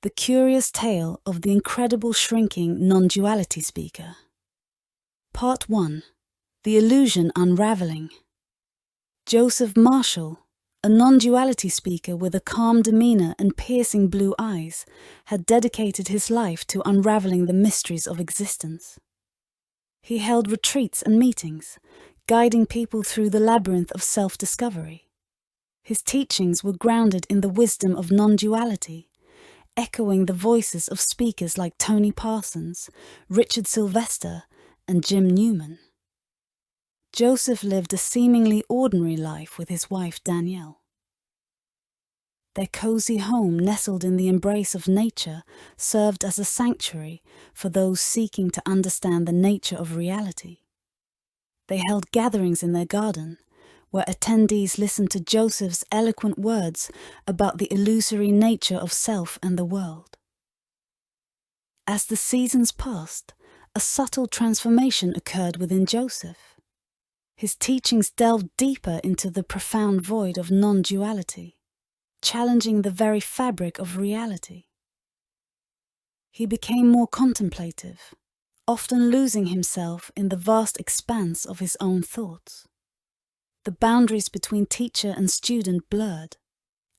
The curious tale of the incredible shrinking non-duality speaker. Part 1. The illusion unraveling. Joseph Marshall, a non-duality speaker with a calm demeanor and piercing blue eyes, had dedicated his life to unraveling the mysteries of existence. He held retreats and meetings, guiding people through the labyrinth of self-discovery. His teachings were grounded in the wisdom of non-duality, echoing the voices of speakers like Tony Parsons, Richard Sylvester, and Jim Newman. Joseph lived a seemingly ordinary life with his wife Danielle. Their cozy home, nestled in the embrace of nature, served as a sanctuary for those seeking to understand the nature of reality. They held gatherings in their garden, where attendees listened to Joseph's eloquent words about the illusory nature of self and the world. As the seasons passed, a subtle transformation occurred within Joseph. His teachings delved deeper into the profound void of non-duality, challenging the very fabric of reality. He became more contemplative, often losing himself in the vast expanse of his own thoughts. The boundaries between teacher and student blurred,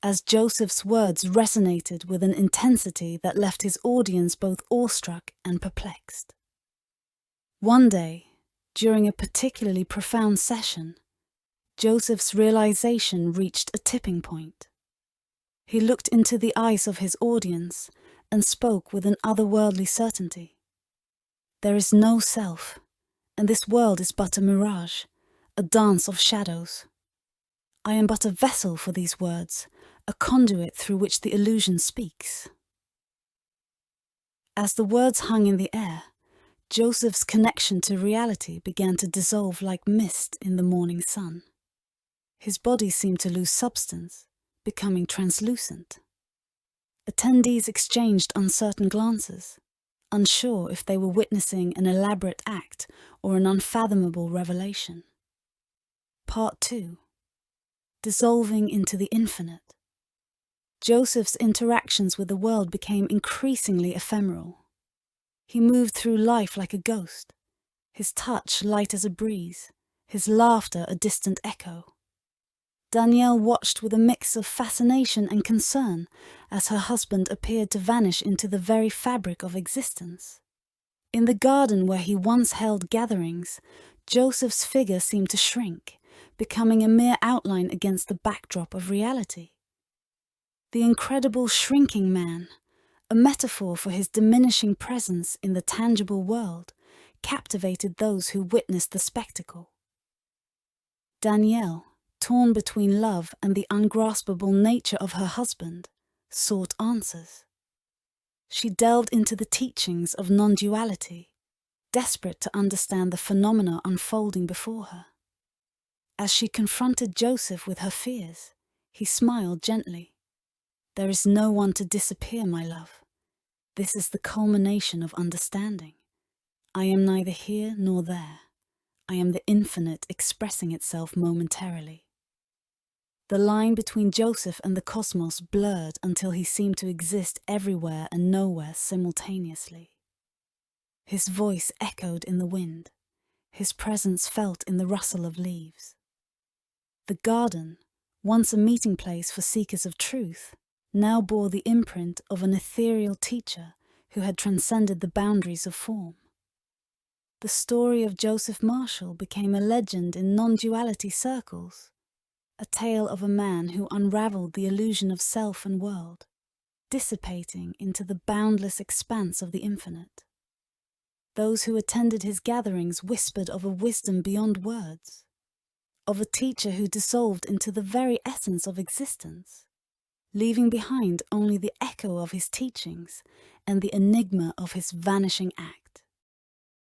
as Joseph's words resonated with an intensity that left his audience both awestruck and perplexed. One day, during a particularly profound session, Joseph's realization reached a tipping point. He looked into the eyes of his audience and spoke with an otherworldly certainty. There is no self, and this world is but a mirage, a dance of shadows. I am but a vessel for these words, a conduit through which the illusion speaks. As the words hung in the air, Joseph's connection to reality began to dissolve like mist in the morning sun. His body seemed to lose substance, becoming translucent. Attendees exchanged uncertain glances, unsure if they were witnessing an elaborate act or an unfathomable revelation. Part 2. Dissolving into the infinite. Joseph's interactions with the world became increasingly ephemeral. He moved through life like a ghost, his touch light as a breeze, his laughter a distant echo. Danielle watched with a mix of fascination and concern as her husband appeared to vanish into the very fabric of existence. In the garden where he once held gatherings, Joseph's figure seemed to shrink, becoming a mere outline against the backdrop of reality. The incredible shrinking man, a metaphor for his diminishing presence in the tangible world, captivated those who witnessed the spectacle. Danielle, torn between love and the ungraspable nature of her husband, sought answers. She delved into the teachings of non-duality, desperate to understand the phenomena unfolding before her. As she confronted Joseph with her fears, he smiled gently. "There is no one to disappear, my love. This is the culmination of understanding. I am neither here nor there. I am the infinite expressing itself momentarily." The line between Joseph and the cosmos blurred until he seemed to exist everywhere and nowhere simultaneously. His voice echoed in the wind, his presence felt in the rustle of leaves. The garden, once a meeting place for seekers of truth, now bore the imprint of an ethereal teacher who had transcended the boundaries of form. The story of Joseph Marshall became a legend in non-duality circles, a tale of a man who unraveled the illusion of self and world, dissipating into the boundless expanse of the infinite. Those who attended his gatherings whispered of a wisdom beyond words, of a teacher who dissolved into the very essence of existence, leaving behind only the echo of his teachings and the enigma of his vanishing act.